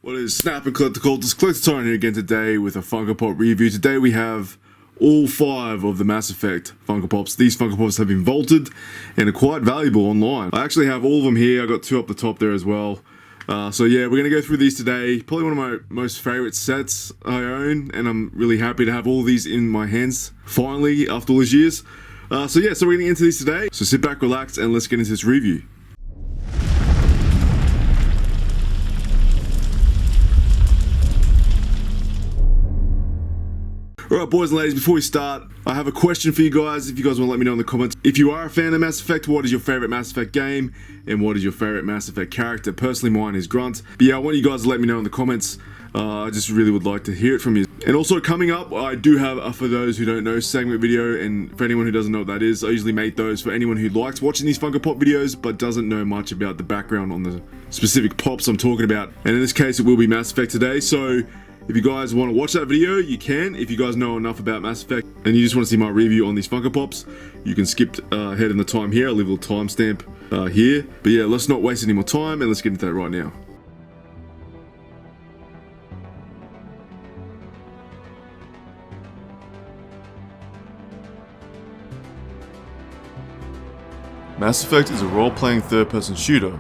What is snapping collector Tyrant here again today with a Funko Pop review. Today we have all 5 of the Mass Effect Funko Pops. These Funko Pops have been vaulted and are quite valuable online. I actually have all of them here. I got 2 up the top there as well. So yeah, we're going to go through these today. Probably one of my most favorite sets I own, and I'm really happy to have all these in my hands finally after all these years. So we're going to get into these today. So sit back, relax, and let's get into this review. Alright boys and ladies, before we start, I have a question for you guys. If you guys want to let me know in the comments. If you are a fan of Mass Effect, what is your favorite Mass Effect game? And what is your favorite Mass Effect character? Personally, mine is Grunt. But yeah, I want you guys to let me know in the comments. I just really would like to hear it from you. And also coming up, I do have a For Those Who Don't Know segment video. And for anyone who doesn't know what that is, I usually make those for anyone who likes watching these Funko Pop videos but doesn't know much about the background on the specific pops I'm talking about. And in this case, it will be Mass Effect today. So if you guys want to watch that video, you can. If you guys know enough about Mass Effect and you just want to see my review on these Funko Pops, you can skip ahead in the time here. I'll leave a little timestamp here. But yeah, let's not waste any more time and let's get into that right now. Mass Effect is a role-playing third-person shooter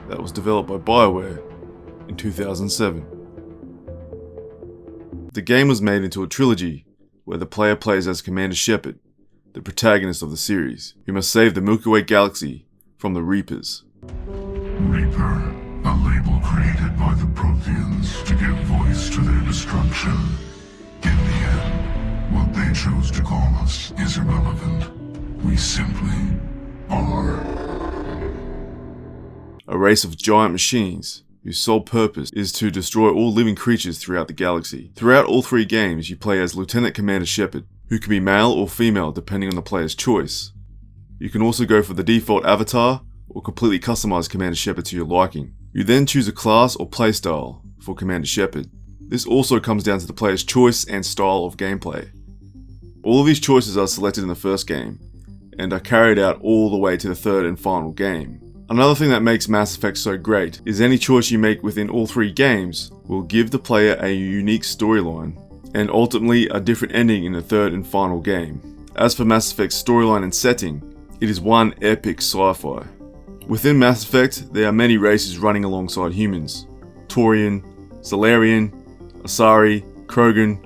that was developed by BioWare in 2007. The game was made into a trilogy, where the player plays as Commander Shepard, the protagonist of the series, who must save the Milky Way galaxy from the Reapers. Reaper, a label created by the Protheans to give voice to their destruction. In the end, what they chose to call us is irrelevant. We simply are. A race of giant machines whose sole purpose is to destroy all living creatures throughout the galaxy. Throughout all 3 games, you play as Lieutenant Commander Shepard, who can be male or female depending on the player's choice. You can also go for the default avatar, or completely customize Commander Shepard to your liking. You then choose a class or playstyle for Commander Shepard. This also comes down to the player's choice and style of gameplay. All of these choices are selected in the first game, and are carried out all the way to the 3rd and final game. Another thing that makes Mass Effect so great is any choice you make within all 3 games will give the player a unique storyline, and ultimately a different ending in the 3rd and final game. As for Mass Effect's storyline and setting, it is one epic sci-fi. Within Mass Effect, there are many races running alongside humans: Taurian, Salarian, Asari, Krogan.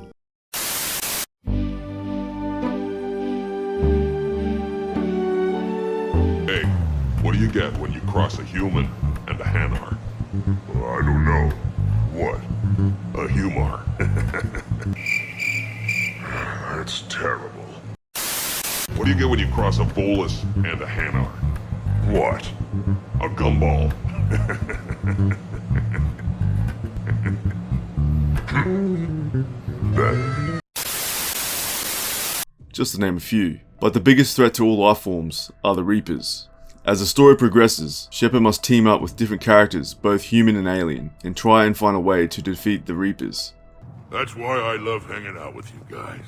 What do you get when you cross a human and a Hanar? I don't know. What? A Humar. That's terrible. What do you get when you cross a Volus and a Hanar? What? A gumball. Just to name a few. But the biggest threat to all life forms are the Reapers. As the story progresses, Shepard must team up with different characters, both human and alien, and try and find a way to defeat the Reapers. That's why I love hanging out with you guys.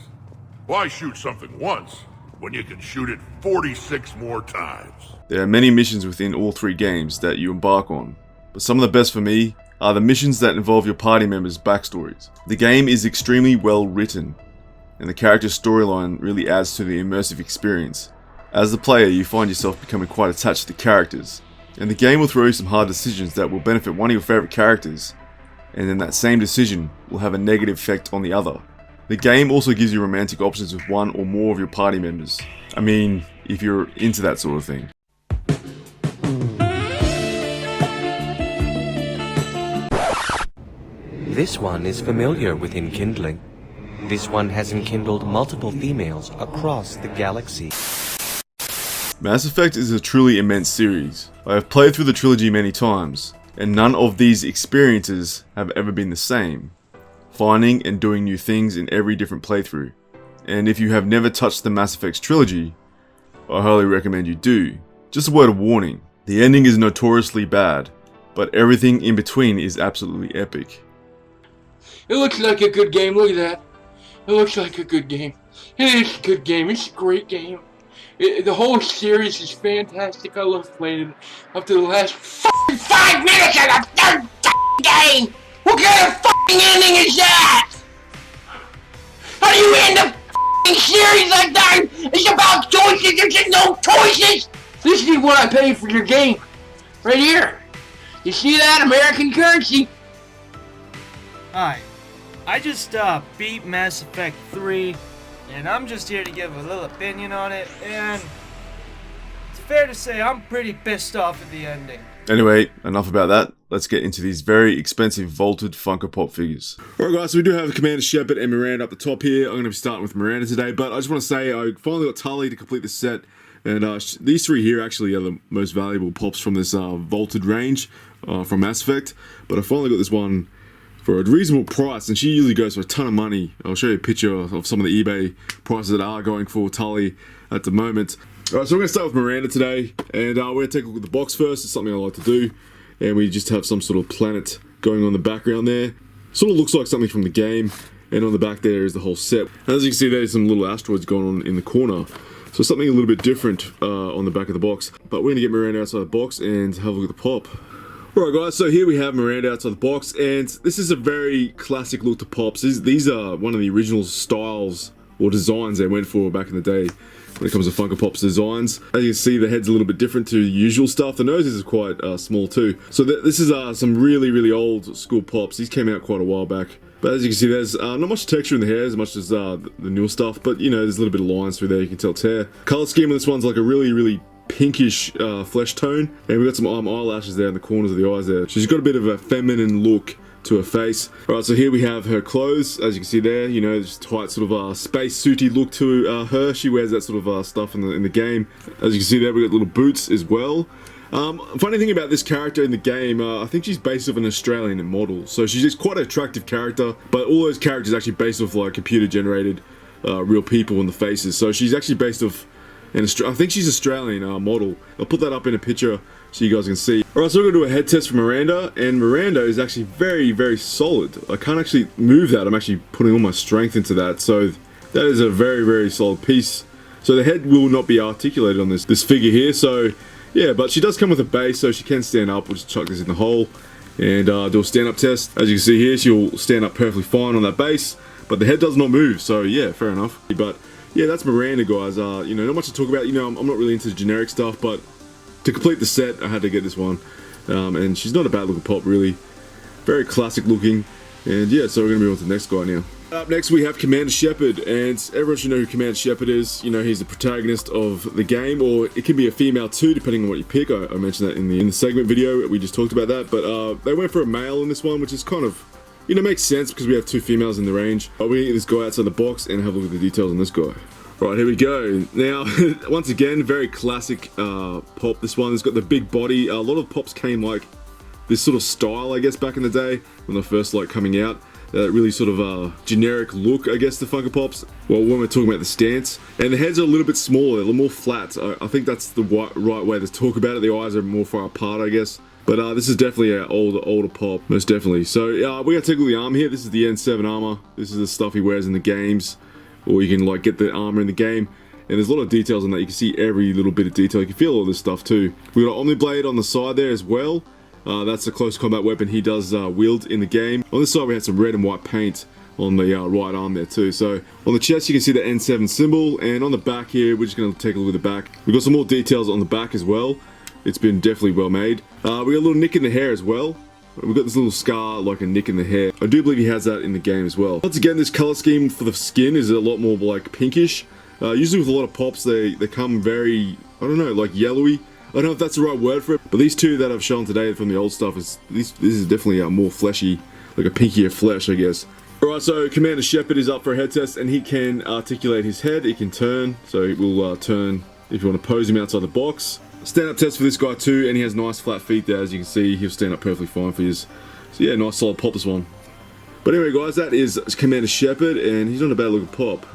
Why shoot something once when you can shoot it 46 more times? There are many missions within all 3 games that you embark on, but some of the best for me are the missions that involve your party members' backstories. The game is extremely well written, and the character's storyline really adds to the immersive experience. As the player, you find yourself becoming quite attached to the characters, and the game will throw you some hard decisions that will benefit one of your favourite characters, and then that same decision will have a negative effect on the other. The game also gives you romantic options with one or more of your party members. I mean, if you're into that sort of thing. This one is familiar with enkindling. This one has enkindled multiple females across the galaxy. Mass Effect is a truly immense series. I have played through the trilogy many times, and none of these experiences have ever been the same. Finding and doing new things in every different playthrough. And if you have never touched the Mass Effect trilogy, I highly recommend you do. Just a word of warning, the ending is notoriously bad, but everything in between is absolutely epic. It looks like a good game, look at that. It looks like a good game. It is a good game, it's a great game. The whole series is fantastic. I love playing it up to the last 5 minutes of the third game. What kind of fucking ending is that? How do you end a fucking series like that? It's about choices, there's just no choices! This is what I paid for your game. Right here. You see that? American currency. Hi, I just beat Mass Effect 3, and I'm just here to give a little opinion on it, and it's fair to say I'm pretty pissed off at the ending. Anyway, enough about that. Let's get into these very expensive vaulted Funko Pop figures. Alright guys, so we do have Commander Shepard and Miranda up the top here. I'm going to be starting with Miranda today, but I just want to say I finally got Tali to complete the set, and these three here actually are the most valuable pops from this vaulted range from Mass Effect, but I finally got this one for a reasonable price, and she usually goes for a ton of money. I'll show you a picture of some of the eBay prices that are going for Tali at the moment. Alright, so we're going to start with Miranda today, and we're going to take a look at the box first. It's something I like to do, and we just have some sort of planet going on in the background there. Sort of looks like something from the game, and on the back there is the whole set. And as you can see, there's some little asteroids going on in the corner. So something a little bit different on the back of the box. But we're going to get Miranda outside the box and have a look at the pop. Alright guys, so here we have Miranda outside the box, and this is a very classic look to pops. These are one of the original styles or designs they went for back in the day when it comes to Funko Pop's designs. As you can see, the head's a little bit different to the usual stuff. The noses is quite small too. So this is some really old school pops. These came out quite a while back. But as you can see, there's not much texture in the hair as much as the newer stuff, but you know, there's a little bit of lines through there, you can tell it's hair. Color scheme on this one's like a really pinkish flesh tone, and we've got some eyelashes there in the corners of the eyes there. She's got a bit of a feminine look to her face. Alright, so here we have her clothes, as you can see there, you know, just tight sort of space suity look to her. She wears that sort of stuff in the game. As you can see there, we've got little boots as well. Funny thing about this character in the game, I think she's based off an Australian model, so she's just quite an attractive character, but all those characters are actually based off like computer generated real people in the faces, so she's actually based off I think she's Australian model. I'll put that up in a picture so you guys can see. Alright, so we're going to do a head test for Miranda, and Miranda is actually very solid. I can't actually move that, I'm actually putting all my strength into that, so that is a very solid piece. So the head will not be articulated on this figure here, so yeah, but she does come with a base, so she can stand up. We'll just chuck this in the hole and do a stand up test. As you can see here, she'll stand up perfectly fine on that base, but the head does not move, so yeah, fair enough. But yeah, that's Miranda, guys. You know, not much to talk about. You know, I'm not really into the generic stuff, but to complete the set, I had to get this one. And she's not a bad looking pop, really. Very classic looking. And yeah, so we're going to move on to the next guy now. Up next, we have Commander Shepard, and everyone should know who Commander Shepard is. You know, he's the protagonist of the game, or it can be a female too, depending on what you pick. I mentioned that in the segment video. We just talked about that, but they went for a male in this one, which is kind of, you know, makes sense because we have two females in the range. We're going to get this guy outside the box and have a look at the details on this guy. Right, here we go. Now, once again, very classic pop. This one has got the big body. A lot of pops came like this sort of style, I guess, back in the day when they're first like coming out. That really sort of generic look, I guess, to Funko Pops. Well, when we're talking about the stance. And the heads are a little bit smaller, a little more flat. I think that's the right way to talk about it. The eyes are more far apart, I guess. But this is definitely an older pop, most definitely. So we're going to take a look at the armor here. This is the N7 armor. This is the stuff he wears in the games. Or you can like get the armor in the game. And there's a lot of details on that. You can see every little bit of detail. You can feel all this stuff too. We've got an Omniblade on the side there as well. That's a close combat weapon he does wield in the game. On this side we had some red and white paint on the right arm there too. So on the chest you can see the N7 symbol, and on the back here we're just going to take a look at the back. We've got some more details on the back as well. It's been definitely well made. We got a little nick in the hair as well. We've got this little scar, like a nick in the hair. I do believe he has that in the game as well. Once again, this color scheme for the skin is a lot more like pinkish. Usually with a lot of pops, they come very, I don't know, like yellowy. I don't know if that's the right word for it, but these two that I've shown today from the old stuff, this is definitely a more fleshy, like a pinkier flesh, I guess. Alright, so Commander Shepard is up for a head test, and he can articulate his head, he can turn, so he will turn if you want to pose him outside the box. Stand up test for this guy too, and he has nice flat feet there, as you can see. He'll stand up perfectly fine for his. So yeah, nice solid pop, this one. But anyway guys, that is Commander Shepard, and he's not a bad looking pop.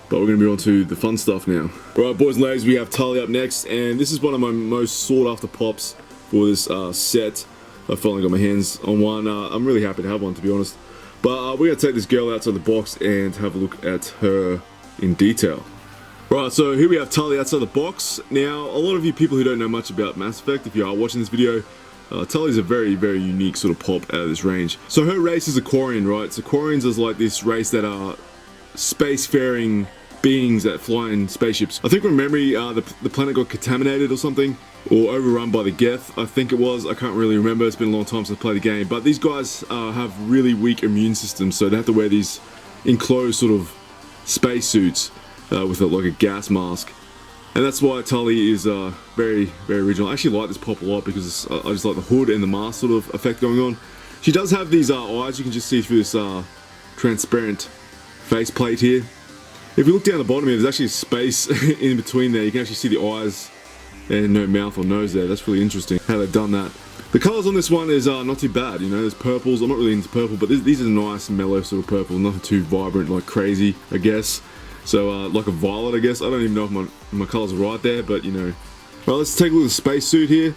But we're going to be on to the fun stuff now. Alright boys and ladies, we have Tali up next, and this is one of my most sought after pops for this set. I finally got my hands on one. I'm really happy to have one, to be honest. But we're going to take this girl outside the box and have a look at her in detail. Right, so here we have Tali outside the box. Now, a lot of you people who don't know much about Mass Effect, if you are watching this video, Tali's a very, very unique sort of pop out of this range. So her race is a Quarian, right? So Quarians is like this race that are spacefaring beings that fly in spaceships. I think from memory, the planet got contaminated or something, or overrun by the Geth, I think it was. I can't really remember. It's been a long time since I played the game. But these guys have really weak immune systems, so they have to wear these enclosed sort of spacesuits with like a gas mask. And that's why Tali is very, very original. I actually like this pop a lot because I just like the hood and the mask sort of effect going on. She does have these eyes you can just see through this transparent face plate here. If you look down the bottom here, there's actually a space in between there. You can actually see the eyes and no mouth or nose there. That's really interesting how they've done that. The colours on this one is not too bad, you know. There's purples. I'm not really into purple, but these are nice, mellow sort of purple. Nothing too vibrant, like crazy, I guess. So, like a violet, I guess. I don't even know if my colours are right there, but, you know. Well, let's take a look at the spacesuit here.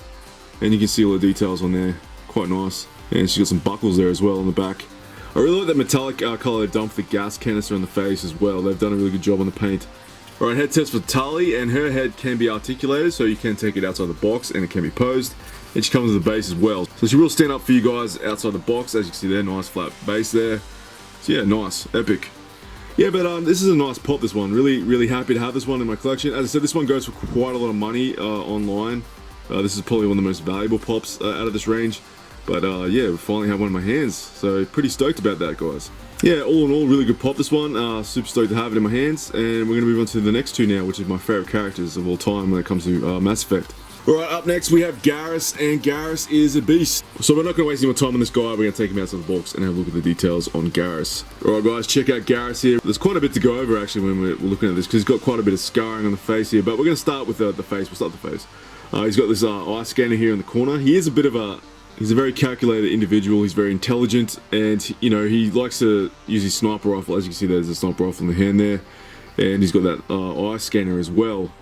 And you can see all the details on there. Quite nice. And she's got some buckles there as well on the back. I really like that metallic colour they've done for the gas canister on the face as well. They've done a really good job on the paint. Alright, head test for Tali, and her head can be articulated, so you can take it outside the box and it can be posed. And she comes with a base as well. So she will stand up for you guys outside the box, as you can see there, nice flat base there. So yeah, nice, epic. Yeah, but this is a nice pop, this one. Really, really happy to have this one in my collection. As I said, this one goes for quite a lot of money online. This is probably one of the most valuable pops out of this range. But yeah, we finally have one in my hands. So pretty stoked about that, guys. Yeah, all in all, really good pop, this one. Super stoked to have it in my hands. And we're going to move on to the next two now, which is my favourite characters of all time when it comes to Mass Effect. Alright, up next we have Garrus, and Garrus is a beast. So we're not going to waste any more time on this guy. We're going to take him out of the box and have a look at the details on Garrus. Alright guys, check out Garrus here. There's quite a bit to go over actually when we're looking at this, because he's got quite a bit of scarring on the face here. But we're going to start with the face. We'll start with the face. He's got this eye scanner here in the corner. He is a bit of a... He's a very calculated individual. He's very intelligent, and you know, he likes to use his sniper rifle. As you can see, there's a sniper rifle in the hand there, and he's got that eye scanner as well.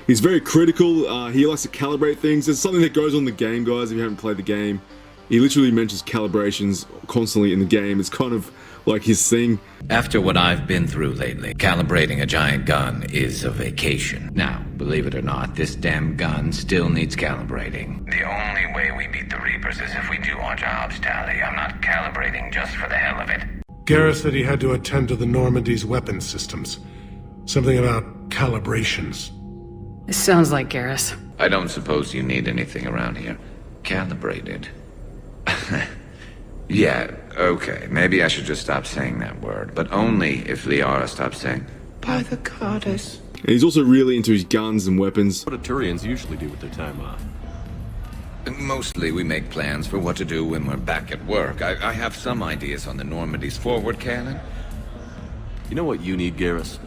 He's very critical. He likes to calibrate things. It's something that goes on in the game, guys. If you haven't played the game, he literally mentions calibrations constantly in the game. It's kind of like his thing. After what I've been through lately, calibrating a giant gun is a vacation. Now, believe it or not, this damn gun still needs calibrating. The only way we beat the Reapers is if we do our jobs, Tali. I'm not calibrating just for the hell of it. Garrus said he had to attend to the Normandy's weapons systems. Something about calibrations. It sounds like Garrus. I don't suppose you need anything around here calibrated. Yeah, okay, maybe I should just stop saying that word, but only if Liara stops saying, by the goddess. And he's also really into his guns and weapons. What do Turians usually do with their time off? Mostly we make plans for what to do when we're back at work. I have some ideas on the Normandy's forward cannon. You know what you need, Garrus?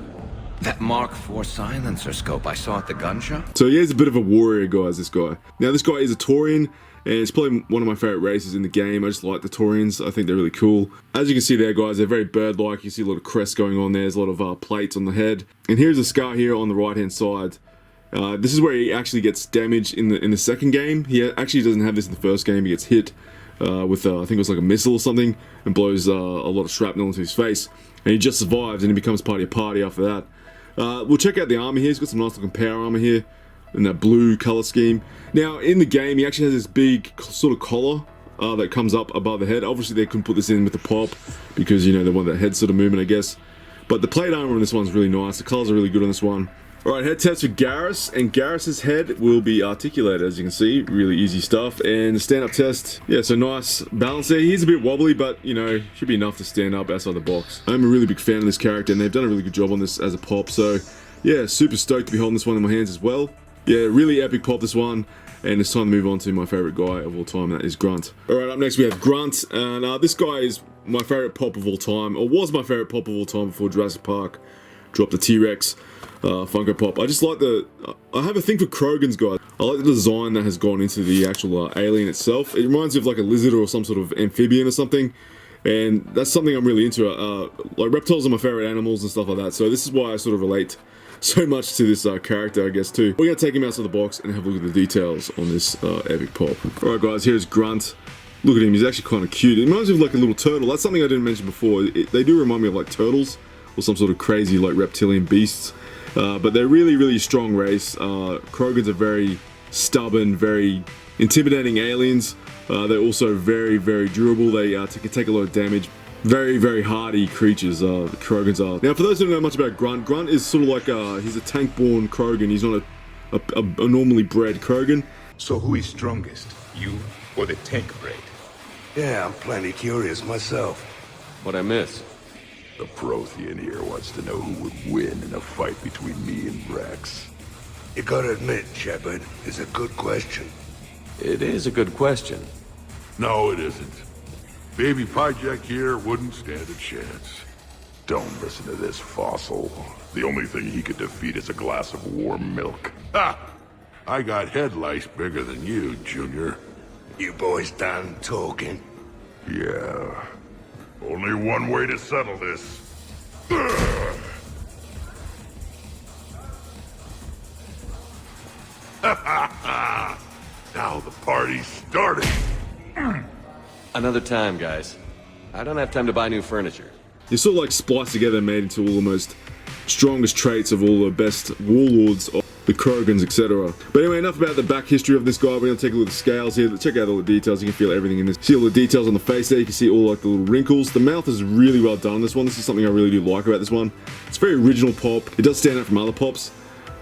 That Mark IV silencer scope I saw at the gun shop? So he is a bit of a warrior, guys, this guy. Now this guy is a Taurian, and it's probably one of my favourite races in the game. I just like the Taurians. I think they're really cool. As you can see there, guys, they're very bird-like. You see a lot of crests going on there. There's a lot of plates on the head. And here's a scar here on the right-hand side. This is where he actually gets damaged in the second game. He actually doesn't have this in the first game. He gets hit with, I think it was like a missile or something, and blows a lot of shrapnel into his face. And he just survives, and he becomes part of your party after that. We'll check out the armor here. He's got some nice looking power armor here in that blue color scheme. Now in the game he actually has this big sort of collar that comes up above the head. Obviously they couldn't put this in with the pop because, you know, they want that head sort of movement, I guess. But the plate armor on this one's really nice. The colors are really good on this one. Alright, head test for Garrus, and Garrus's head will be articulated, as you can see. Really easy stuff. And the stand-up test, yeah, so nice balance there. He's a bit wobbly, but, you know, should be enough to stand up outside the box. I'm a really big fan of this character, and they've done a really good job on this as a pop, so, yeah, super stoked to be holding this one in my hands as well. Yeah, really epic pop, this one. And it's time to move on to my favourite guy of all time, and that is Grunt. Alright, up next we have Grunt, and this guy is my favourite pop of all time, or was my favourite pop of all time before Jurassic Park dropped the T-Rex. Funko Pop. I just like I have a thing for Krogans, guys. I like the design that has gone into the actual alien itself. It reminds me of like a lizard or some sort of amphibian or something, and that's something I'm really into. Like reptiles are my favorite animals and stuff like that, so this is why I sort of relate so much to this character, I guess, too. We're gonna take him out of the box and have a look at the details on this epic pop. Alright guys, here's Grunt. Look at him, he's actually kind of cute. It reminds me of like a little turtle. That's something I didn't mention before. They do remind me of like turtles or some sort of crazy like reptilian beasts. But they're really, really strong race. Krogans are very stubborn, very intimidating aliens. They're also very, very durable. They can take a lot of damage. Very, very hardy creatures, the Krogans are. Now, for those who don't know much about Grunt, Grunt is sort of like he's a tank-born Krogan. He's not a normally bred Krogan. So who is strongest, you or the tank bred? Yeah, I'm plenty curious myself. What'd I miss? The Prothean here wants to know who would win in a fight between me and Rex. You gotta admit, Shepard, it's a good question. It is a good question. No, it isn't. Baby Pyjak here wouldn't stand a chance. Don't listen to this fossil. The only thing he could defeat is a glass of warm milk. Ha! I got head lice bigger than you, Junior. You boys done talking? Yeah. Only one way to settle this. Now the party's starting. Another time, guys. I don't have time to buy new furniture. You're sort of like spliced together and made into all the most strongest traits of all the best warlords of the Krogans, etc. But anyway, enough about the back history of this guy. We're going to take a look at the scales here. Check out all the details. You can feel everything in this. See all the details on the face there. You can see all like the little wrinkles. The mouth is really well done on this one. This is something I really do like about this one. It's a very original pop. It does stand out from other pops.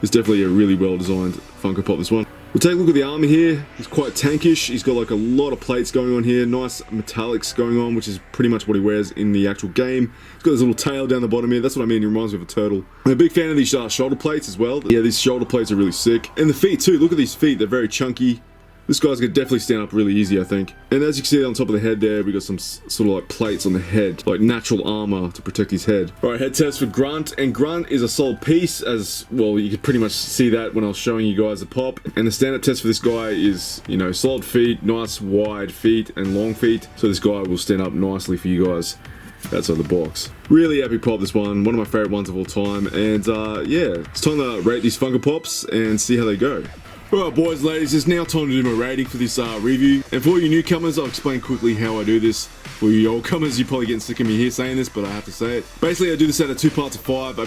It's definitely a really well designed Funko Pop, this one. We'll take a look at the armor here. He's quite tankish. He's got like a lot of plates going on here. Nice metallics going on, which is pretty much what he wears in the actual game. He's got his little tail down the bottom here. That's what I mean. He reminds me of a turtle. I'm a big fan of these shoulder plates as well. Yeah, these shoulder plates are really sick. And the feet too. Look at these feet. They're very chunky. This guy's gonna definitely stand up really easy, I think. And as you can see on top of the head there, we got some sort of like plates on the head, like natural armor to protect his head. All right, head test for Grunt, and Grunt is a solid piece, as well. You could pretty much see that when I was showing you guys the pop. And the stand-up test for this guy is, you know, solid feet, nice wide feet and long feet. So this guy will stand up nicely for you guys outside the box. Really epic pop, this one of my favorite ones of all time. And yeah, it's time to rate these Funko Pops and see how they go. Alright boys and ladies, it's now time to do my rating for this review. And for all you newcomers, I'll explain quickly how I do this. For you old comers, you're probably getting sick of me here saying this, but I have to say it. Basically, I do this out of 2 parts of 5.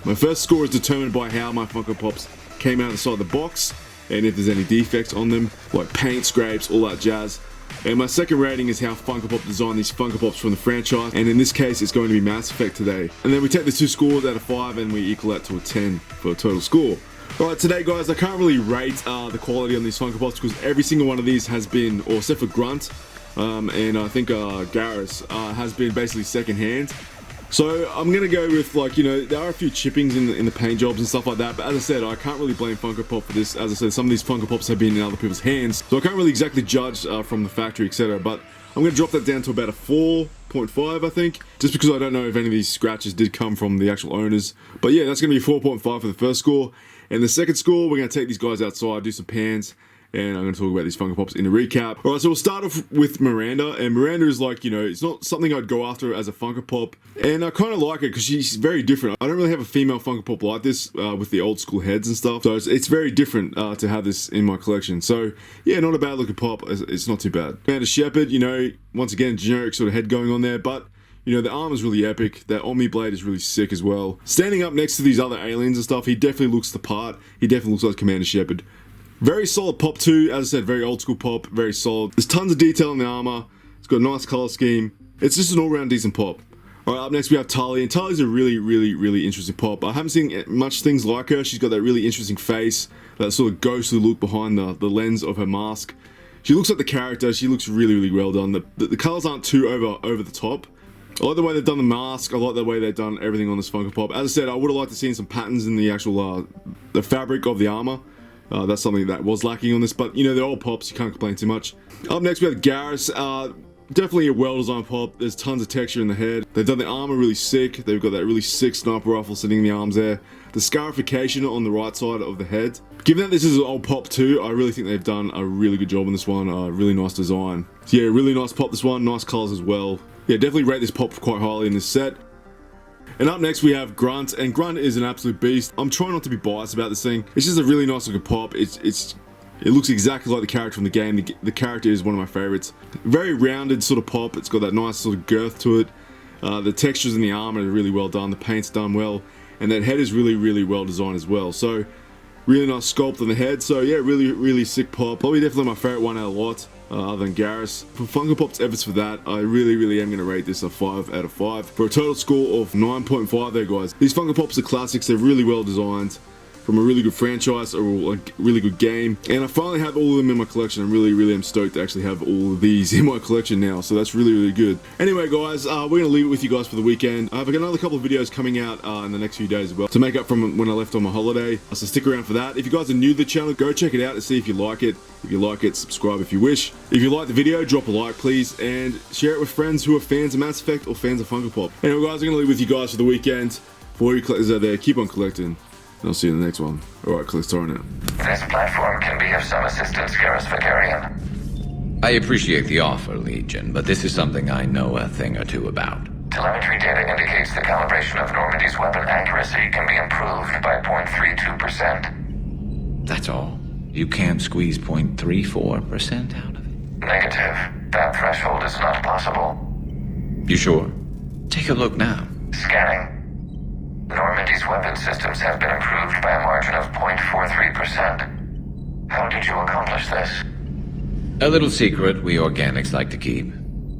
My first score is determined by how my Funko Pops came out inside the box, and if there's any defects on them, like paint, scrapes, all that jazz. And my second rating is how Funko Pop designed these Funko Pops from the franchise, and in this case, it's going to be Mass Effect today. And then we take the 2 scores out of 5 and we equal that to a 10 for a total score. Alright, today guys, I can't really rate the quality on these Funko Pops because every single one of these has been, or except for Grunt, and I think Garrus has been basically second hand. So I'm gonna go with, like, you know, there are a few chippings in the paint jobs and stuff like that, but as I said, I can't really blame Funko Pop for this. As I said, some of these Funko Pops have been in other people's hands, so I can't really exactly judge from the factory, etc. But I'm gonna drop that down to about a 4.5, I think, just because I don't know if any of these scratches did come from the actual owners. But yeah, that's gonna be 4.5 for the first score. And the second score, we're going to take these guys outside, do some pans, and I'm going to talk about these Funko Pops in a recap. Alright, so we'll start off with Miranda, and Miranda is like, you know, it's not something I'd go after as a Funko Pop, and I kind of like it because she's very different. I don't really have a female Funko Pop like this with the old school heads and stuff, so it's very different to have this in my collection. So yeah, not a bad looking pop, it's not too bad. And Shepard, you know, once again, generic sort of head going on there, but you know, the arm is really epic. That Omni Blade is really sick as well. Standing up next to these other aliens and stuff, he definitely looks the part. He definitely looks like Commander Shepard. Very solid pop too. As I said, very old school pop, very solid. There's tons of detail in the armor. It's got a nice color scheme. It's just an all-round decent pop. Alright, up next we have Tali, and Tali's a really interesting pop. I haven't seen much things like her. She's got that really interesting face, that sort of ghostly look behind the lens of her mask. She looks like the character. She looks really well done. The colors aren't too over the top. I like the way they've done the mask. I like the way they've done everything on this Funko Pop. As I said, I would have liked to see some patterns in the actual the fabric of the armor. That's something that was lacking on this, but you know, they're all pops, you can't complain too much. Up next we have Garrus. Definitely a well-designed pop. There's tons of texture in the head. They've done the armor really sick. They've got that really sick sniper rifle sitting in the arms there. The scarification on the right side of the head. Given that this is an old pop too, I really think they've done a really good job on this one. Really nice design. So yeah, really nice pop this one. Nice colors as well. Yeah, definitely rate this pop quite highly in this set. And up next we have Grunt, and Grunt is an absolute beast. I'm trying not to be biased about this thing. It's just a really nice looking pop. It looks exactly like the character from the game. The character is one of my favorites. Very rounded sort of pop. It's got that nice sort of girth to it. The textures in the armor are really well done. The paint's done well, and that head is really well designed as well. So Really nice sculpt on the head. So yeah, really sick pop. Probably definitely my favorite one out of the lot. Other than Garrus. For Funko Pop's efforts for that, I really am going to rate this a 5 out of 5. For a total score of 9.5 there, guys. These Funko Pops are classics, they're really well designed. From a really good franchise or a really good game. And I finally have all of them in my collection. I really am stoked to actually have all of these in my collection now. So that's really good. Anyway, guys, we're going to leave it with you guys for the weekend. I've got another couple of videos coming out in the next few days as well to make up from when I left on my holiday. So stick around for that. If you guys are new to the channel, go check it out and see if you like it. If you like it, subscribe if you wish. If you like the video, drop a like, please. And share it with friends who are fans of Mass Effect or fans of Funko Pop. Anyway, guys, I'm going to leave with you guys for the weekend. For all you collectors out there, keep on collecting. And I'll see you in the next one. Alright, click Tyrant out. This platform can be of some assistance, Garrus Vakarian. I appreciate the offer, Legion, but this is something I know a thing or two about. Telemetry data indicates the calibration of Normandy's weapon accuracy can be improved by 0.32%. That's all? You can't squeeze 0.34% out of it? Negative. That threshold is not possible. You sure? Take a look now. Scanning. Normandy's weapon systems have been improved by a margin of 0.43%. How did you accomplish this? A little secret we organics like to keep.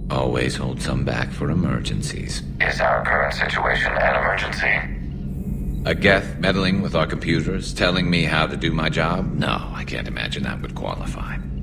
Always hold some back for emergencies. Is our current situation an emergency? A Geth meddling with our computers, telling me how to do my job? No, I can't imagine that would qualify.